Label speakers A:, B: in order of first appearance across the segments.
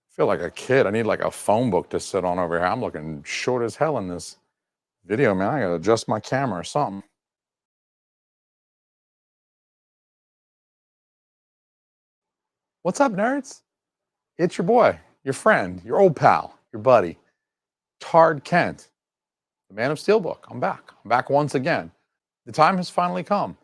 A: I feel like a kid. I need like a phone book to sit on over here. I'm looking short as hell in this video, man. I gotta adjust my camera or something. What's up, nerds? It's your boy, your friend, your old pal, your buddy, Tard Kent, the man of Steelbook. I'm back. I'm back once again. The time has finally come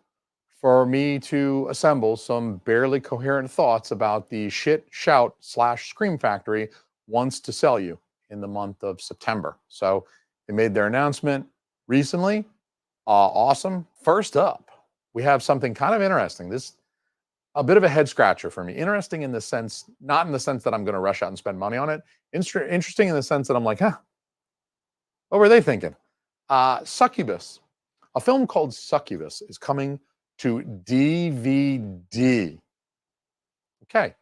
A: for me to assemble some barely coherent thoughts about the shit, shout, slash scream factory wants to sell you in the month of September. So they made their announcement recently. Awesome. First up, we have something kind of interesting. This a bit of a head scratcher for me. Interesting in the sense, not in the sense that I'm going to rush out and spend money on it. Interesting in the sense that I'm like, huh, what were they thinking? Succubus. A film called Succubus is coming to DVD. Okay.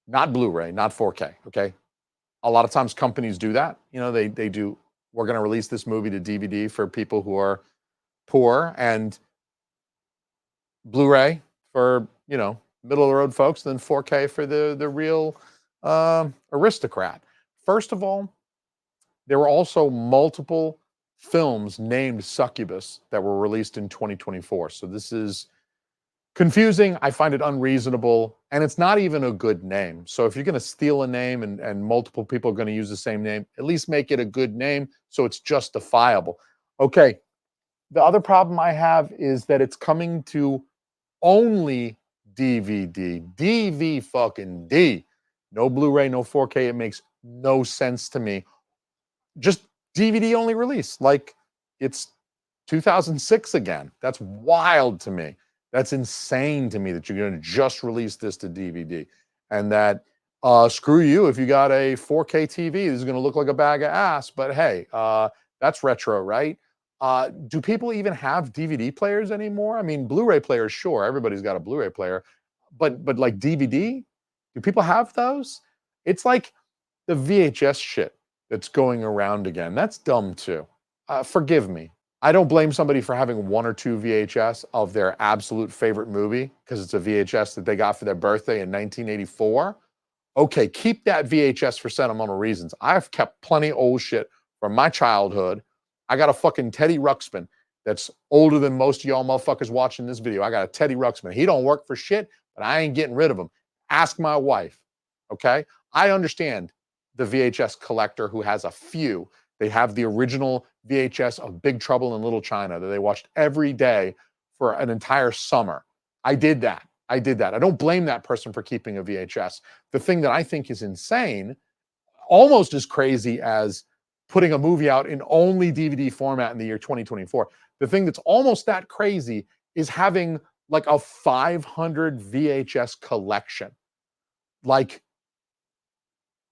A: Not Blu-ray, not 4K. Okay. A lot of times companies do that. You know, they do, we're going to release this movie to DVD for people who are poor, and Blu-ray for, you know, middle of the road folks, then 4K for the real aristocrat. First of all, there were also multiple films named Succubus that were released in 2024. So this is confusing. I find it unreasonable, and it's not even a good name. So if you're going to steal a name and multiple people are going to use the same name, at least make it a good name so it's justifiable. Okay. The other problem I have is that it's coming to only DVD. DV fucking D. No Blu-ray, no 4K. It makes no sense to me. Just DVD only release. Like it's 2006 again. That's wild to me. That's insane to me that you're going to just release this to DVD. And that screw you if you got a 4K TV. This is going to look like a bag of ass. But hey, that's retro, right? Do people even have DVD players anymore? I mean, Blu-ray players, sure, everybody's got a Blu-ray player, but like DVD, do people have those? It's like the VHS shit that's going around again. That's dumb too. Forgive me. I don't blame somebody for having one or two VHS of their absolute favorite movie because it's a VHS that they got for their birthday in 1984. Okay, keep that VHS for sentimental reasons. I've kept plenty of old shit from my childhood. I got a fucking Teddy Ruxpin that's older than most of y'all motherfuckers watching this video. I got a Teddy Ruxpin. He don't work for shit, but I ain't getting rid of him. Ask my wife, okay? I understand the VHS collector who has a few. They have the original VHS of Big Trouble in Little China that they watched every day for an entire summer. I did that. I don't blame that person for keeping a VHS. The thing that I think is insane, almost as crazy as putting a movie out in only DVD format in the year 2024. The thing that's almost that crazy is having like a 500 VHS collection. Like,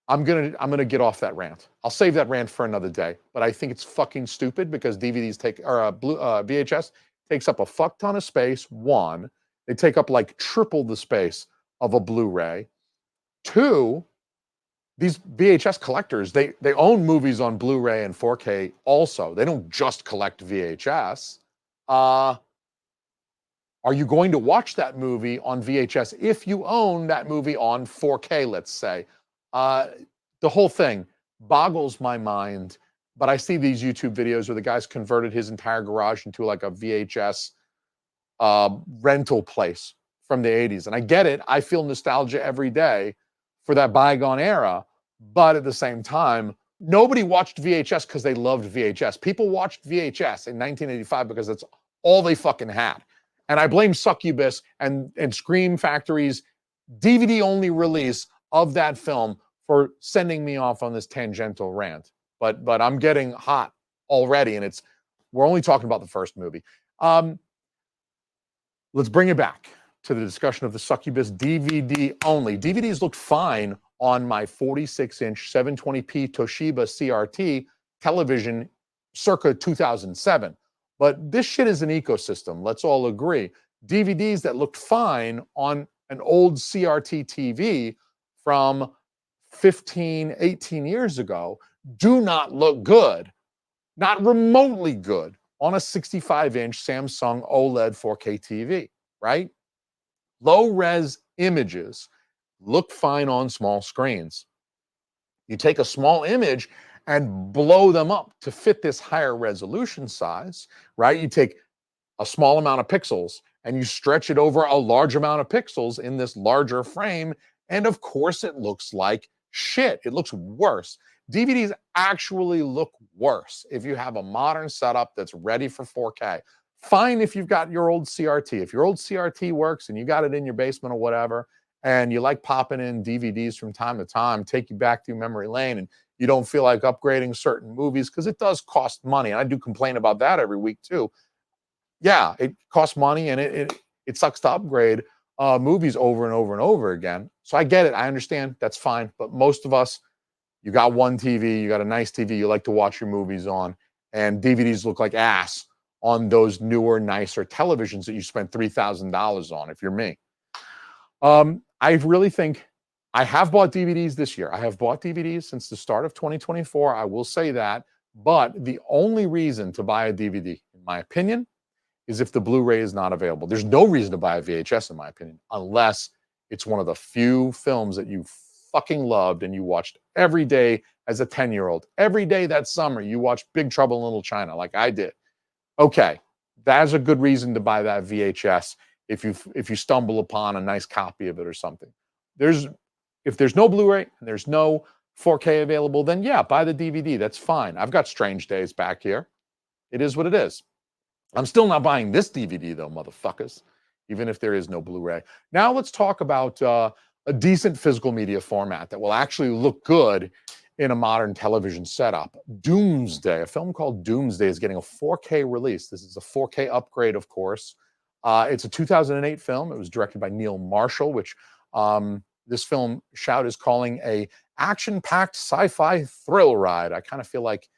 A: I'm gonna get off that rant. I'll save that rant for another day. But I think it's fucking stupid because DVDs take or VHS takes up a fuck ton of space. One, they take up like triple the space of a Blu-ray. Two, these VHS collectors, they own movies on Blu-ray and 4K also. They don't just collect VHS. Are you going to watch that movie on VHS if you own that movie on 4K, let's say? The whole thing boggles my mind, but I see these YouTube videos where the guy's converted his entire garage into like a VHS rental place from the 80s. And I get it. I feel nostalgia every day for that bygone era. But at the same time, nobody watched VHS because they loved VHS. People watched VHS in 1985 because that's all they fucking had. And I blame Succubus and Scream Factory's DVD only release of that film for sending me off on this tangential rant. But I'm getting hot already, and we're only talking about the first movie. Let's bring it back to the discussion of the Succubus DVD only. DVDs looked fine on my 46-inch 720p Toshiba CRT television circa 2007. But this shit is an ecosystem, let's all agree. DVDs that looked fine on an old CRT TV from 15, 18 years ago do not look good, not remotely good, on a 65-inch Samsung OLED 4K TV, right? Low-res images look fine on small screens. You take a small image and blow them up to fit this higher resolution size, right? You take a small amount of pixels and you stretch it over a large amount of pixels in this larger frame. And of course, it looks like shit. It looks worse. DVDs actually look worse if you have a modern setup that's ready for 4K. Fine if you've got your old CRT. If your old CRT works and you got it in your basement or whatever, and you like popping in DVDs from time to time, take you back through memory lane, and you don't feel like upgrading certain movies because it does cost money. And I do complain about that every week too. Yeah, it costs money and it sucks to upgrade movies over and over and over again. So I get it. I understand. That's fine. But most of us, you got one TV, you got a nice TV you like to watch your movies on, and DVDs look like ass on those newer, nicer televisions that you spent $3,000 on, if you're me. I really think I have bought DVDs this year. I have bought DVDs since the start of 2024. I will say that. But the only reason to buy a DVD, in my opinion, is if the Blu-ray is not available. There's no reason to buy a VHS, in my opinion, unless it's one of the few films that you fucking loved and you watched every day as a 10-year-old. Every day that summer, you watched Big Trouble in Little China, like I did. Okay, that's a good reason to buy that VHS if you stumble upon a nice copy of it or something. If there's no Blu-ray and there's no 4K available, then yeah, buy the DVD. That's fine. I've got Strange Days back here. It is what it is. I'm still not buying this DVD though, motherfuckers, even if there is no Blu-ray. Now let's talk about a decent physical media format that will actually look good in a modern television setup. Doomsday, a film called Doomsday, is getting a 4K release. This is a 4K upgrade, of course. It's a 2008 film. It was directed by Neil Marshall, which this film Shout is calling a action-packed sci-fi thrill ride. I kind of feel like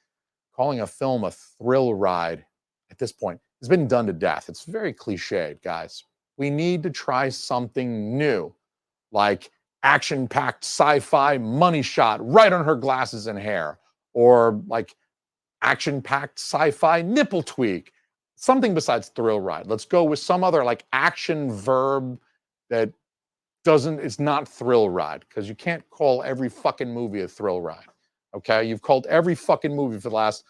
A: calling a film a thrill ride at this point has been done to death. It's very cliched, guys. We need to try something new, like action-packed sci-fi money shot right on her glasses and hair, or like action-packed sci-fi nipple tweak, something besides thrill ride. Let's go with some other like action verb that it's not thrill ride, because you can't call every fucking movie a thrill ride. Okay, you've called every fucking movie for the last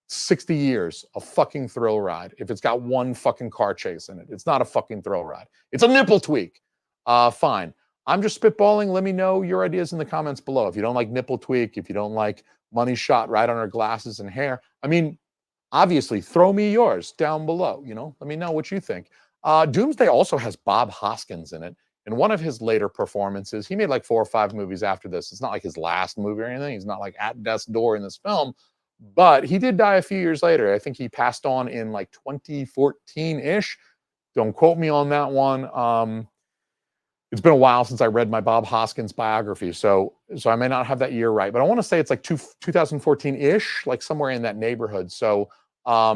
A: 60 years a fucking thrill ride if it's got one fucking car chase in it. It's not a fucking thrill ride. It's a nipple tweak. Fine. I'm just spitballing. Let me know your ideas in the comments below. If you don't like nipple tweak, if you don't like money shot right on her glasses and hair, I mean, obviously, throw me yours down below. Let me know what you think. Doomsday also has Bob Hoskins in it. In one of his later performances, he made like 4 or 5 movies after this. It's not like his last movie or anything. He's not like at death's door in this film, but he did die a few years later. I think he passed on in like 2014-ish. Don't quote me on that one. It's been a while since I read my Bob Hoskins biography, so I may not have that year right, but I want to say it's like 2014-ish, like somewhere in that neighborhood. So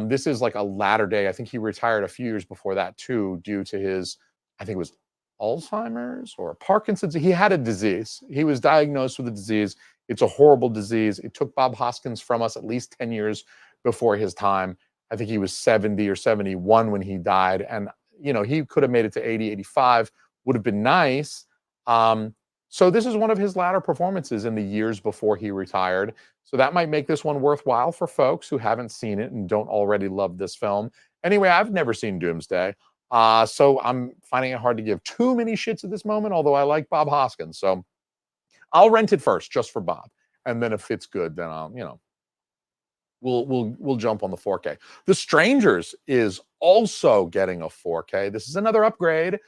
A: this is like a latter day. I think he retired a few years before that too, due to his, I think it was Alzheimer's or Parkinson's. He had a disease. He was diagnosed with a disease. It's a horrible disease. It took Bob Hoskins from us at least 10 years before his time. I think he was 70 or 71 when he died. And, he could have made it to 80, 85, would have been nice. So this is one of his latter performances in the years before he retired. So that might make this one worthwhile for folks who haven't seen it and don't already love this film. Anyway, I've never seen Doomsday. So I'm finding it hard to give too many shits at this moment, although I like Bob Hoskins. So I'll rent it first just for Bob. And then if it's good, then I'll, we'll jump on the 4K. The Strangers is also getting a 4K. This is another upgrade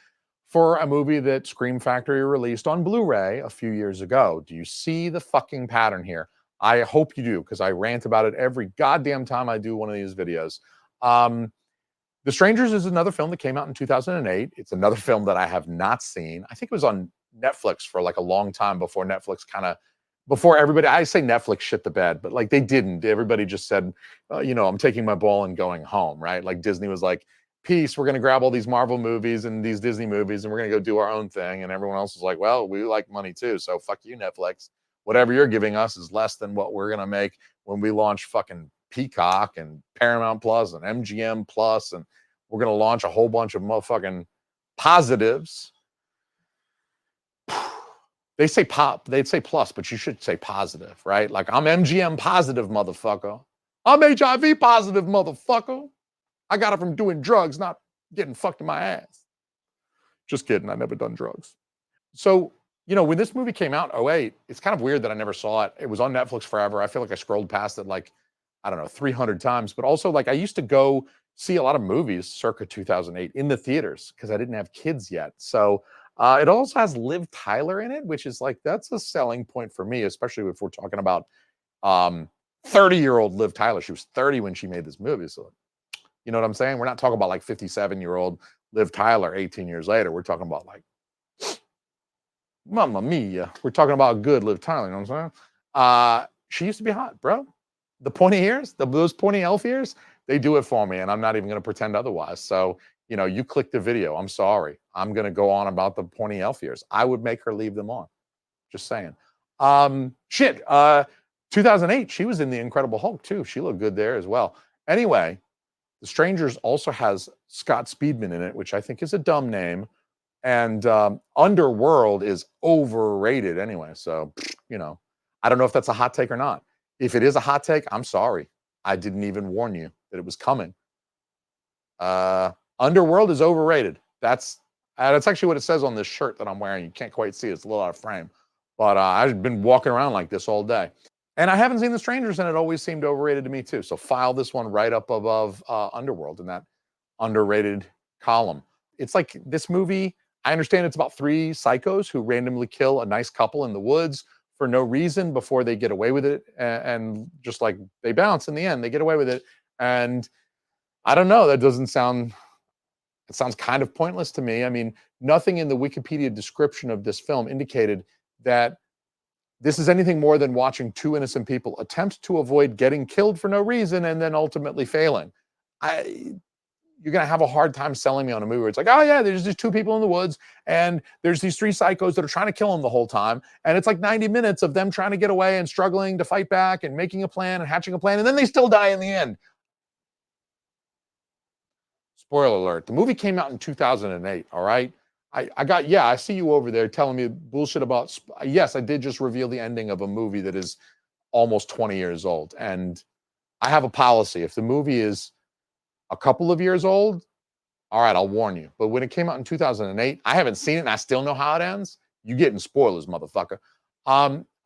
A: for a movie that Scream Factory released on Blu-ray a few years ago. Do you see the fucking pattern here? I hope you do, because I rant about it every goddamn time I do one of these videos. The Strangers is another film that came out in 2008. It's another film that I have not seen. I think it was on Netflix for like a long time before Netflix before everybody, I say Netflix shit the bed, but like they didn't. Everybody just said, I'm taking my ball and going home, right? Like Disney was like, peace, we're going to grab all these Marvel movies and these Disney movies and we're going to go do our own thing. And everyone else was like, well, we like money too. So fuck you, Netflix. Whatever you're giving us is less than what we're going to make when we launch fucking Peacock and Paramount Plus and MGM Plus. And we're going to launch a whole bunch of motherfucking positives. They say pop, they'd say plus, but you should say positive, right? Like I'm MGM positive, motherfucker. I'm HIV positive, motherfucker. I got it from doing drugs, not getting fucked in my ass. Just kidding. I never done drugs. So, when this movie came out, '08, it's kind of weird that I never saw it. It was on Netflix forever. I feel like I scrolled past it like, I don't know, 300 times. But also, like, I used to go see a lot of movies circa 2008 in the theaters because I didn't have kids yet. So, it also has Liv Tyler in it, which is like, that's a selling point for me, especially if we're talking about 30-year-old Liv Tyler. She was 30 when she made this movie. So, you know what I'm saying? We're not talking about like 57-year-old Liv Tyler 18 years later. We're talking about like, Mamma mia. We're talking about good Liv Tyler, you know what I'm saying? She used to be hot, bro. The pointy ears, those pointy elf ears, they do it for me, and I'm not even going to pretend otherwise. So, you click the video. I'm sorry. I'm going to go on about the pointy elf ears. I would make her leave them on. Just saying. Shit. 2008, she was in The Incredible Hulk too. She looked good there as well. Anyway, The Strangers also has Scott Speedman in it, which I think is a dumb name. And Underworld is overrated anyway. So, I don't know if that's a hot take or not. If it is a hot take, I'm sorry. I didn't even warn you that it was coming. Underworld is overrated. That's actually what it says on this shirt that I'm wearing. You can't quite see it. It's a little out of frame. But I've been walking around like this all day. And I haven't seen The Strangers, and it always seemed overrated to me too. So file this one right up above Underworld in that underrated column. It's like this movie, I understand it's about three psychos who randomly kill a nice couple in the woods for no reason before they get away with it. And just like they bounce in the end, they get away with it. And I don't know, that doesn't sound, it sounds kind of pointless to me. I mean, nothing in the Wikipedia description of this film indicated that this is anything more than watching two innocent people attempt to avoid getting killed for no reason and then ultimately failing. You're going to have a hard time selling me on a movie where it's like, oh yeah, there's just two people in the woods and there's these three psychos that are trying to kill him the whole time. And it's like 90 minutes of them trying to get away and struggling to fight back and making a plan and hatching a plan. And then they still die in the end. Spoiler alert. The movie came out in 2008. All right. I see you over there telling me bullshit about, yes, I did just reveal the ending of a movie that is almost 20 years old. And I have a policy. If the movie is a couple of years old, all right, I'll warn you. But when it came out in 2008, I haven't seen it and I still know how it ends. You getting spoilers, motherfucker.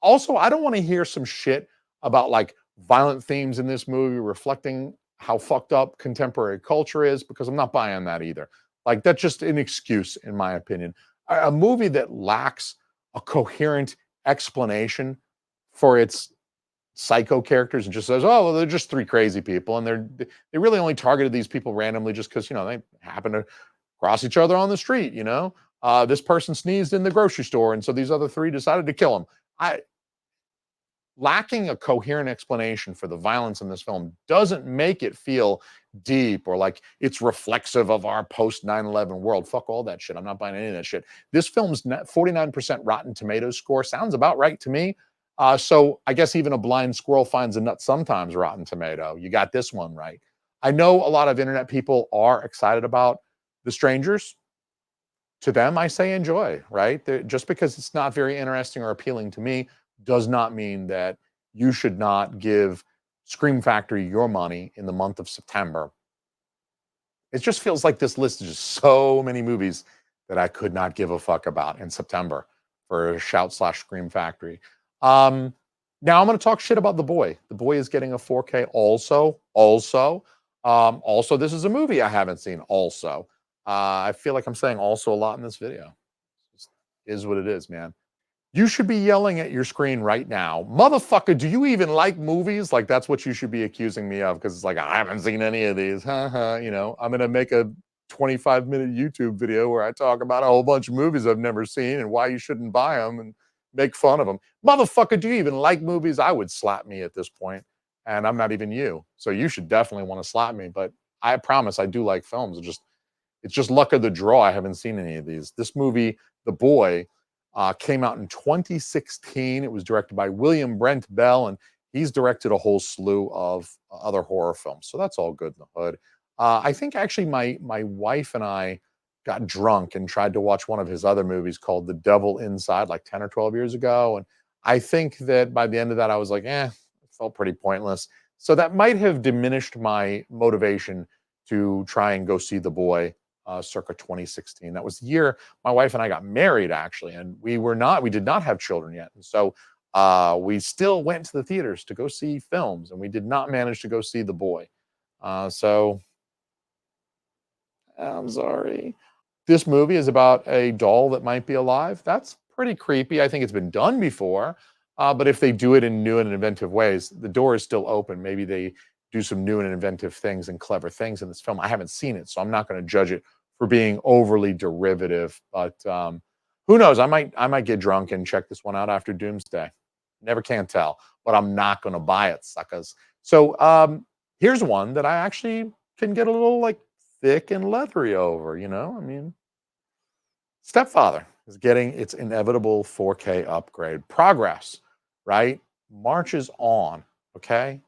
A: Also, I don't want to hear some shit about like violent themes in this movie reflecting how fucked up contemporary culture is, because I'm not buying that either. Like, that's just an excuse, in my opinion. A movie that lacks a coherent explanation for its psycho characters and just says, oh, well, they're just three crazy people, and they really only targeted these people randomly just because they happen to cross each other on the street. This person sneezed in the grocery store, and so these other three decided to kill him. Lacking a coherent explanation for the violence in this film doesn't make it feel deep or like it's reflexive of our post 9/11 world. Fuck all that shit. I'm not buying any of that shit. This film's 49% Rotten Tomatoes score sounds about right to me. So I guess even a blind squirrel finds a nut sometimes, Rotten Tomato. You got this one right. I know a lot of internet people are excited about The Strangers. To them, I say enjoy, right? Just because it's not very interesting or appealing to me does not mean that you should not give Scream Factory your money in the month of September. It just feels like this list is just so many movies that I could not give a fuck about in September for Shout/Scream Factory. Now I'm going to talk shit about The Boy. The Boy is getting a 4K also. Also, this is a movie I haven't seen also. I feel like I'm saying also a lot in this video. It is what it is, man. You should be yelling at your screen right now, motherfucker, do you even like movies? Like, that's what you should be accusing me of, because it's like, I haven't seen any of these. I'm going to make a 25-minute YouTube video where I talk about a whole bunch of movies I've never seen and why you shouldn't buy them and make fun of them. Motherfucker, do you even like movies? I would slap me at this point, and I'm not even you. So you should definitely want to slap me, but I promise I do like films. It's just luck of the draw. I haven't seen any of these. This movie, The Boy, came out in 2016. It was directed by William Brent Bell, and he's directed a whole slew of other horror films. So that's all good in the hood. I think actually my wife and I got drunk and tried to watch one of his other movies called The Devil Inside like 10 or 12 years ago. And I think that by the end of that, I was like, it felt pretty pointless. So that might have diminished my motivation to try and go see The Boy circa 2016. That was the year my wife and I got married, actually. And we did not have children yet. And so we still went to the theaters to go see films, and we did not manage to go see The Boy. So I'm sorry. This movie is about a doll that might be alive. That's pretty creepy. I think it's been done before, but if they do it in new and inventive ways, the door is still open. Maybe they do some new and inventive things and clever things in this film. I haven't seen it, so I'm not going to judge it for being overly derivative. But who knows? I might get drunk and check this one out after Doomsday. Never can tell, but I'm not going to buy it, suckers. So here's one that I actually can get a little like thick and leathery over. I mean, Stepfather is getting its inevitable 4K upgrade. Progress, right? Marches on. Okay.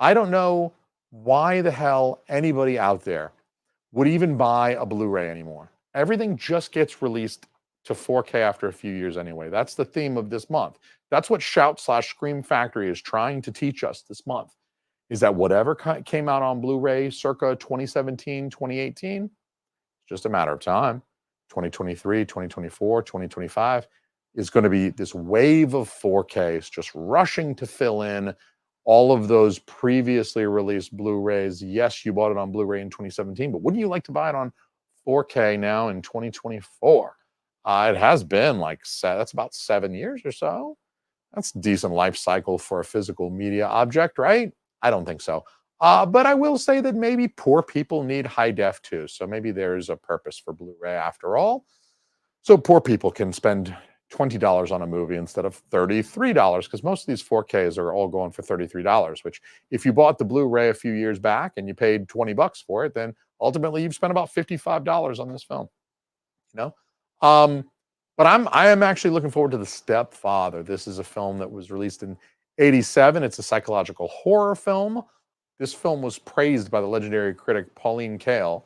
A: I don't know why the hell anybody out there would even buy a Blu-ray anymore. Everything just gets released to 4K after a few years anyway. That's the theme of this month. That's what Shout/Scream Factory is trying to teach us this month, is that whatever came out on Blu-ray circa 2017, 2018, it's just a matter of time. 2023, 2024, 2025 is going to be this wave of 4Ks just rushing to fill in all of those previously released Blu-rays. Yes, you bought it on Blu-ray in 2017, but wouldn't you like to buy it on 4K now in 2024? It has been like that's about 7 years or so. That's a decent life cycle for a physical media object, right? I don't think so. But I will say that maybe poor people need high def too. So maybe there's a purpose for Blu-ray after all. So poor people can spend $20 on a movie instead of $33, because most of these 4Ks are all going for $33, which if you bought the Blu-ray a few years back and you paid 20 bucks for it, then ultimately you've spent about $55 on this film. You know? But I am actually looking forward to The Stepfather. This is a film that was released in 87. It's a psychological horror film. This film was praised by the legendary critic Pauline Kael.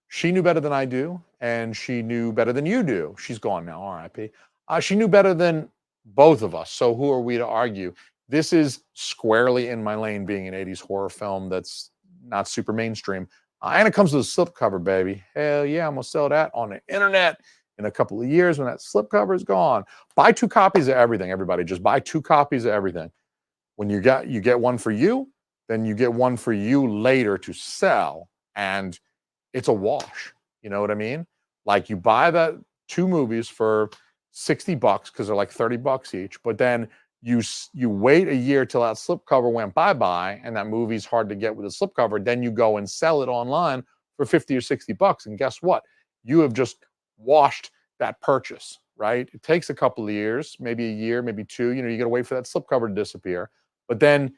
A: She knew better than I do, and she knew better than you do. She's gone now, RIP. She knew better than both of us, so who are we to argue? This is squarely in my lane, being an 80s horror film that's not super mainstream. And it comes with a slipcover, baby. Hell yeah, I'm going to sell that on the internet in a couple of years when that slipcover is gone. Buy 2 copies of everything, everybody. Just buy 2 copies of everything. When you get one for you, then you get one for you later to sell, and it's a wash. You know what I mean? Like, you buy the 2 movies for 60 bucks because they're like 30 bucks each, but then you wait a year till that slipcover went bye-bye and that movie's hard to get with a slipcover, then you go and sell it online for 50 or 60 bucks, and guess what? You have just washed that purchase, right? It takes a couple of years, maybe a year, maybe 2, you got to wait for that slipcover to disappear. But then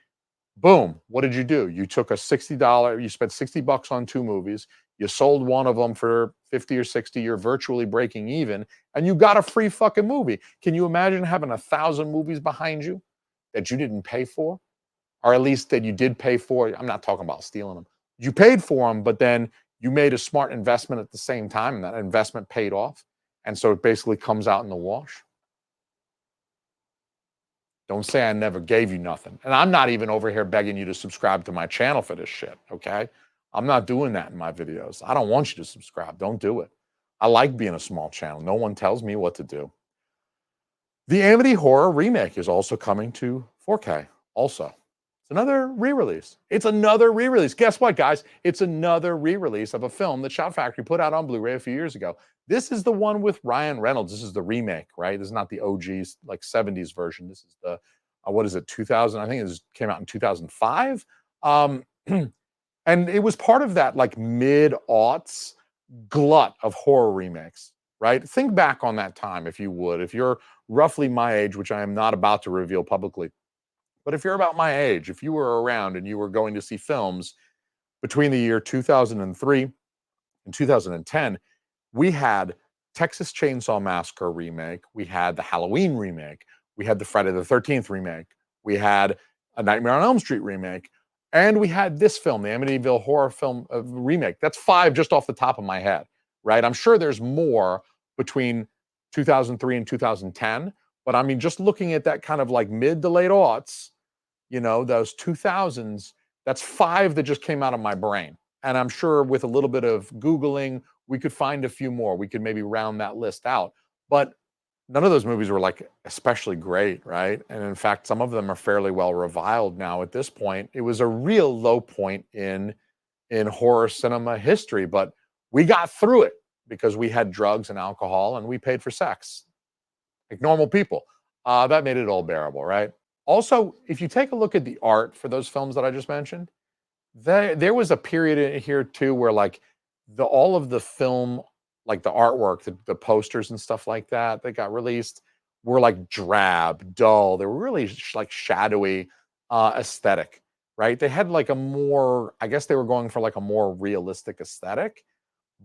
A: boom, what did you do? You took a $60, you spent 60 bucks on 2 movies, you sold one of them for 50 or 60, you're virtually breaking even, and you got a free fucking movie. Can you imagine having 1,000 movies behind you that you didn't pay for? Or at least that you did pay for? I'm not talking about stealing them. You paid for them, but then you made a smart investment at the same time, and that investment paid off. And so it basically comes out in the wash. Don't say I never gave you nothing. And I'm not even over here begging you to subscribe to my channel for this shit, okay? I'm not doing that in my videos. I don't want you to subscribe. Don't do it. I like being a small channel. No one tells me what to do. The Amity Horror remake is also coming to 4K also. It's another re-release. It's another re-release. Guess what, guys? It's another re-release of a film that Shout Factory put out on Blu-ray a few years ago. This is the one with Ryan Reynolds. This is the remake, right? This is not the OG, like 70s version. This is the, what is it, 2000? I think it came out in 2005. And it was part of that like mid-aughts glut of horror remakes, right? Think back on that time, if you would. If you're roughly my age, which I am not about to reveal publicly, but if you're about my age, if you were around and you were going to see films between the year 2003 and 2010, we had Texas Chainsaw Massacre remake, we had the Halloween remake, we had the Friday the 13th remake, we had a Nightmare on Elm Street remake, and we had this film, the Amityville horror film remake. That's 5 just off the top of my head, right? I'm sure there's more between 2003 and 2010, but I mean, just looking at that kind of like mid to late aughts, those 2000s, that's five that just came out of my brain. And I'm sure with a little bit of Googling, we could find a few more. We could maybe round that list out. But none of those movies were like especially great, right? And in fact, some of them are fairly well reviled now at this point. It was a real low point in horror cinema history, but we got through it because we had drugs and alcohol and we paid for sex like normal people. That made it all bearable, right? Also, if you take a look at the art for those films that I just mentioned, there was a period in here too where like the all of the film, like the artwork, the posters and stuff like that got released were like drab, dull. They were really like shadowy aesthetic, right? They had like a more, I guess they were going for like a more realistic aesthetic,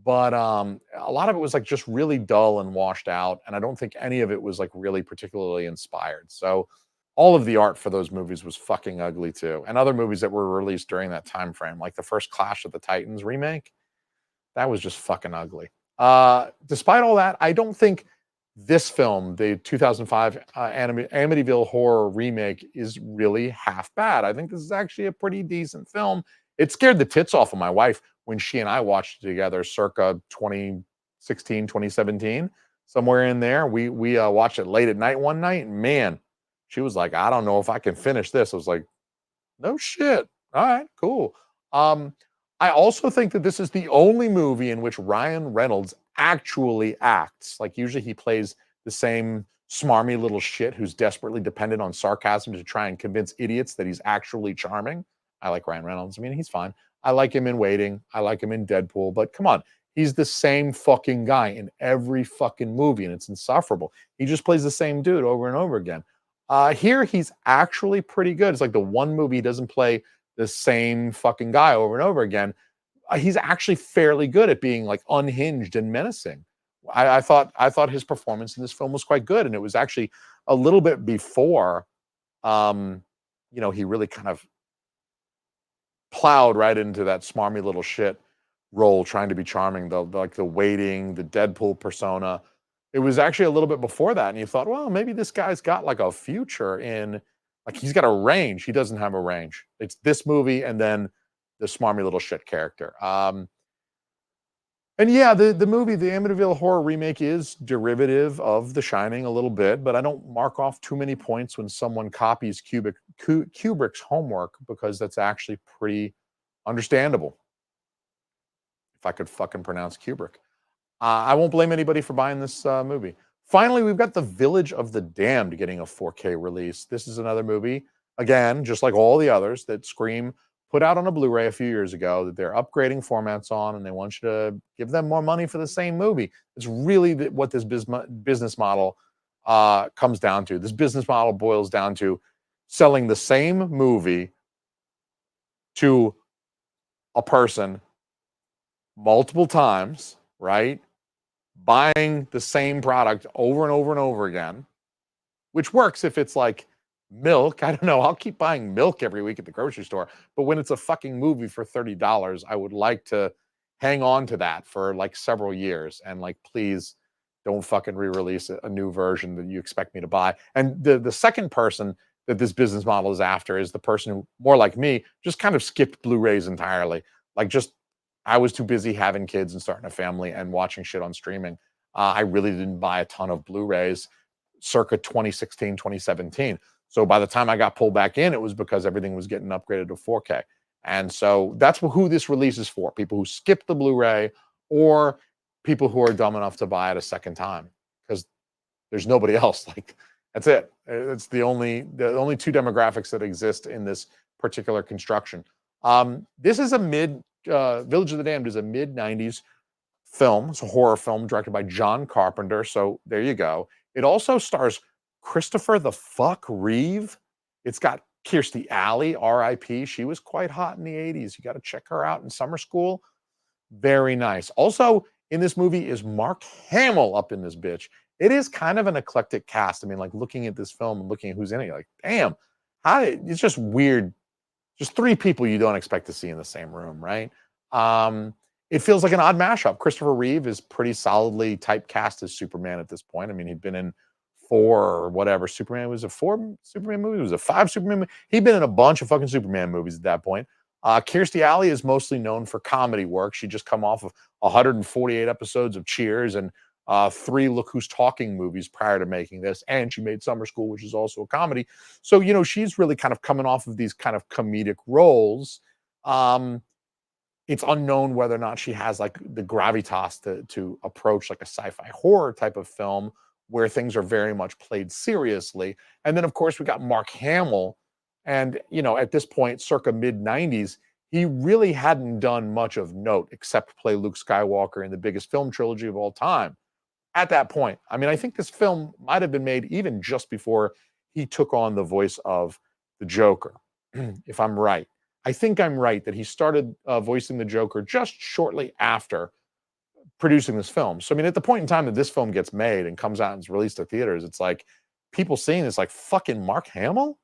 A: but a lot of it was like just really dull and washed out, and I don't think any of it was like really particularly inspired. So all of the art for those movies was fucking ugly too, and other movies that were released during that time frame, like the first Clash of the Titans remake, that was just fucking ugly. Despite all that, I don't think this film, the 2005 Amityville Horror remake, is really half bad. I think this is actually a pretty decent film. It scared the tits off of my wife when she and I watched it together circa 2016, 2017, somewhere in there. We watched it late at night one night, and man, she was like, I don't know if I can finish this. I was like, no shit. All right, cool. Um, I also think that this is the only movie in which Ryan Reynolds actually acts. Like usually he plays the same smarmy little shit who's desperately dependent on sarcasm to try and convince idiots that he's actually charming. I like Ryan Reynolds. I mean, he's fine. I like him in Waiting. I like him in Deadpool. But come on, he's the same fucking guy in every fucking movie, and it's insufferable. He just plays the same dude over and over again. Here, he's actually pretty good. It's like the one movie he doesn't play the same fucking guy over and over again. He's actually fairly good at being like unhinged and menacing. I thought his performance in this film was quite good, and it was actually a little bit before, um, he really kind of plowed right into that smarmy little shit role, trying to be charming. Like the Waiting, the Deadpool persona. It was actually a little bit before that, and you thought, well, maybe this guy's got like a future in, like he's got a range. He doesn't have a range. It's this movie and then the smarmy little shit character. And yeah, the movie, the Amityville Horror remake, is derivative of The Shining a little bit, but I don't mark off too many points when someone copies Kubrick's homework, because that's actually pretty understandable. If I could fucking pronounce Kubrick. I won't blame anybody for buying this movie. Finally, we've got The Village of the Damned getting a 4K release. This is another movie, again, just like all the others that Scream put out on a Blu-ray a few years ago, that they're upgrading formats on, and they want you to give them more money for the same movie. It's really what this business model comes down to. This business model boils down to selling the same movie to a person multiple times, right? Buying the same product over and over and over again, which works if it's like milk. I don't know. I'll keep buying milk every week at the grocery store. But when it's a fucking movie for $30, I would like to hang on to that for like several years. And like, please don't fucking re-release a new version that you expect me to buy. And the second person that this business model is after is the person who, more like me, just kind of skipped Blu-rays entirely. Like just, I was too busy having kids and starting a family and watching shit on streaming. I really didn't buy a ton of Blu-rays circa 2016, 2017. So by the time I got pulled back in, it was because everything was getting upgraded to 4K. And so that's who this release is for: people who skip the Blu-ray, or people who are dumb enough to buy it a second time, because there's nobody else. Like, that's it. It's the only two demographics that exist in this particular construction. This is a Village of the Damned is a mid 90s film. It's a horror film directed by John Carpenter. So there you go. It also stars Christopher the Fuck Reeve. It's got Kirstie Alley, R.I.P. She was quite hot in the 80s. You got to check her out in Summer School. Very nice. Also in this movie is Mark Hamill up in this bitch. It is kind of an eclectic cast. I mean, like looking at this film and looking at who's in it, you're like, damn, it's just weird. Just three people you don't expect to see in the same room, right? It feels like an odd mashup. Christopher Reeve is pretty solidly typecast as Superman at this point. I mean, he'd been in four or whatever. Superman was a four Superman movie. It was a five Superman movie. He'd been in a bunch of fucking Superman movies at that point. Kirstie Alley is mostly known for comedy work. She just come off of 148 episodes of Cheers and three Look Who's Talking movies prior to making this. And she made Summer School, which is also a comedy. So, she's really kind of coming off of these kind of comedic roles. Um, it's unknown whether or not she has like the gravitas to approach like a sci-fi horror type of film where things are very much played seriously. And then of course we got Mark Hamill, and at this point, circa mid '90s, he really hadn't done much of note except play Luke Skywalker in the biggest film trilogy of all time. At that point, I mean, I think this film might have been made even just before he took on the voice of the Joker, if I'm right. I think I'm right that he started voicing the Joker just shortly after producing this film. So, I mean, at the point in time that this film gets made and comes out and is released to theaters, it's like people seeing this, like, fucking Mark Hamill?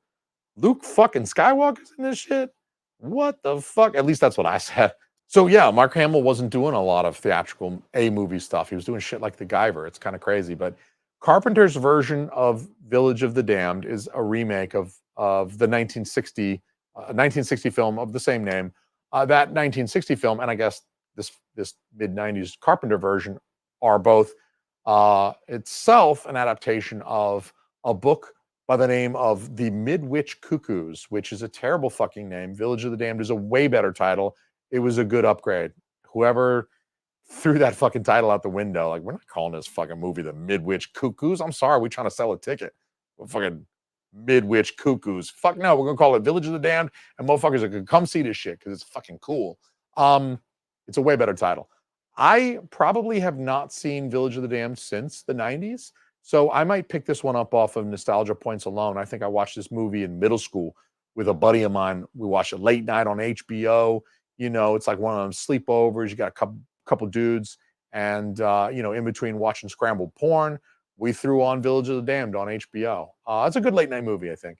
A: Luke fucking Skywalker's in this shit? What the fuck? At least that's what I said. So yeah, Mark Hamill wasn't doing a lot of theatrical A movie stuff. He was doing shit like The Guyver. It's kind of crazy, but Carpenter's version of Village of the Damned is a remake of the 1960 film of the same name. That 1960 film, and I guess this mid '90s Carpenter version, are both itself an adaptation of a book by the name of The Midwich Cuckoos, which is a terrible fucking name. Village of the Damned is a way better title. It was a good upgrade. Whoever threw that fucking title out the window, like, we're not calling this fucking movie The Midwich Cuckoos. I'm sorry, we're trying to sell a ticket. We're fucking Midwich Cuckoos. Fuck no, we're gonna call it Village of the Damned, and motherfuckers are gonna come see this shit because it's fucking cool. It's a way better title. I probably have not seen Village of the Damned since the '90s, so I might pick this one up off of nostalgia points alone. I think I watched this movie in middle school with a buddy of mine. We watched it late night on HBO. It's like one of them sleepovers. You got a couple dudes, and in between watching scrambled porn, we threw on Village of the Damned on HBO. It's a good late night movie, I think.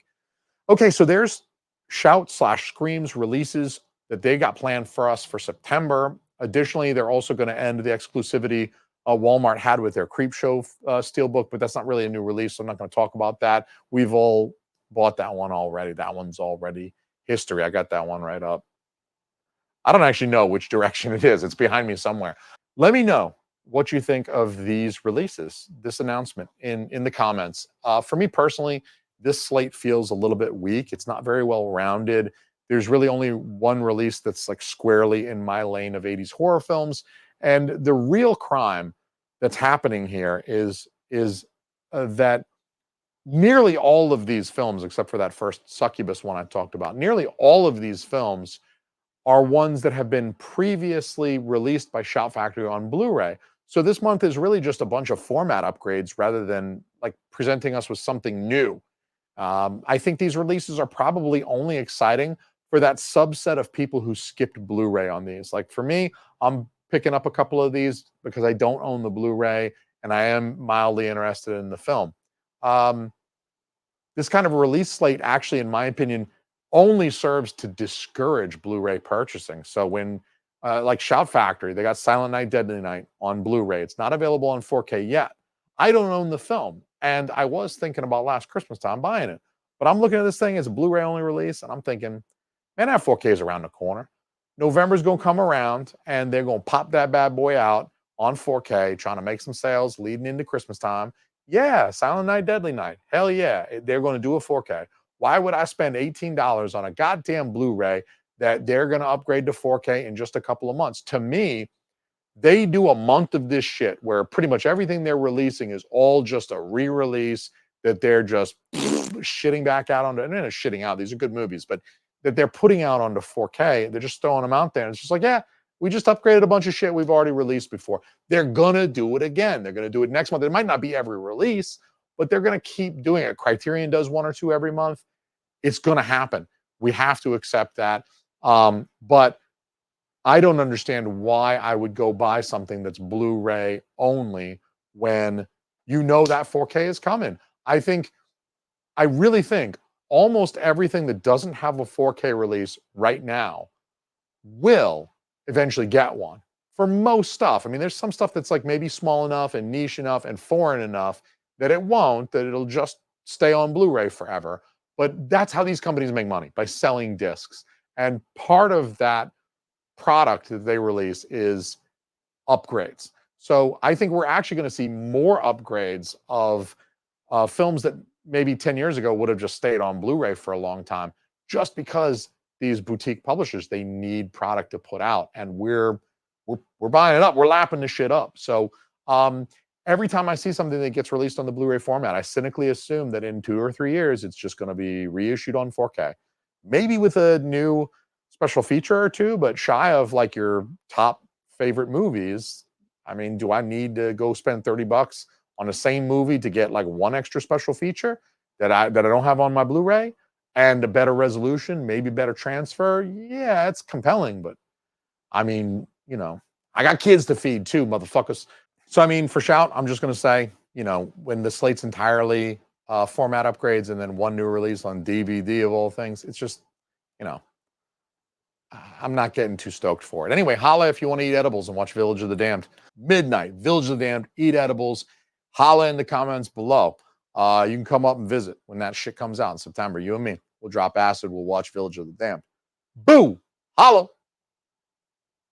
A: Okay, so there's Shout/Scream's releases that they got planned for us for September. Additionally, they're also going to end the exclusivity Walmart had with their Creepshow Steelbook, but that's not really a new release, so I'm not going to talk about that. We've all bought that one already. That one's already history. I got that one right up. I don't actually know which direction it is. It's behind me somewhere. Let me know what you think of these releases, this announcement in the comments. For me personally, this slate feels a little bit weak. It's not very well rounded. There's really only one release that's like squarely in my lane of '80s horror films, and the real crime that's happening here is that nearly all of these films, except for that first Succubus one I talked about, nearly all of these films are ones that have been previously released by Shout Factory on Blu-ray. So this month is really just a bunch of format upgrades rather than like presenting us with something new. I think these releases are probably only exciting for that subset of people who skipped Blu-ray on these. Like for me, I'm picking up a couple of these because I don't own the Blu-ray and I am mildly interested in the film. Um, this kind of release slate actually, in my opinion, only serves to discourage Blu-ray purchasing. So when like Shout Factory, they got Silent Night, Deadly Night on Blu-ray. It's not available on 4K yet. I don't own the film, and I was thinking about last Christmas time buying it, but I'm looking at this thing as a Blu-ray only release, and I'm thinking, man, that 4K is around the corner. November's gonna come around, and they're gonna pop that bad boy out on 4K, trying to make some sales leading into Christmas time. Yeah, Silent Night, Deadly Night. Hell yeah, they're going to do a 4K. Why would I spend $18 on a goddamn Blu-ray that they're going to upgrade to 4K in just a couple of months? To me, they do a month of this shit where pretty much everything they're releasing is all just a re-release that they're just shitting back out onto. And they're not shitting out; these are good movies, but that they're putting out onto 4K. They're just throwing them out there, and it's just like, yeah, we just upgraded a bunch of shit we've already released before. They're gonna do it again. They're gonna do it next month. It might not be every release, but they're gonna keep doing it. Criterion does one or two every month. It's gonna happen. We have to accept that. But I don't understand why I would go buy something that's Blu-ray only when that 4K is coming. I really think almost everything that doesn't have a 4K release right now will eventually get one. for most stuff. I mean, there's some stuff that's like maybe small enough and niche enough and foreign enough that it'll just stay on Blu-ray forever. But that's how these companies make money, by selling discs. And part of that product that they release is upgrades. So I think we're actually going to see more upgrades of films that maybe 10 years ago would have just stayed on Blu-ray for a long time, just because these boutique publishers, they need product to put out, and we're buying it up, we're lapping the shit up. So every time I see something that gets released on the Blu-ray format, I cynically assume that in 2 or 3 years it's just going to be reissued on 4K, maybe with a new special feature or two, but shy of like your top favorite movies. I mean, do I need to go spend $30 on the same movie to get like one extra special feature that I don't have on my Blu-ray, and a better resolution, maybe better transfer? Yeah, it's compelling, but I mean, I got kids to feed too, motherfuckers. So I mean, for Shout, I'm just gonna say, when the slate's entirely format upgrades and then one new release on DVD of all things, it's just, you know, I'm not getting too stoked for it. Anyway, holla if you want to eat edibles and watch Village of the Damned. Midnight, Village of the Damned, eat edibles. Holla in the comments below. You can come up and visit when that shit comes out in September. You and me. We'll drop acid. We'll watch Village of the Damned. Boo! Holla!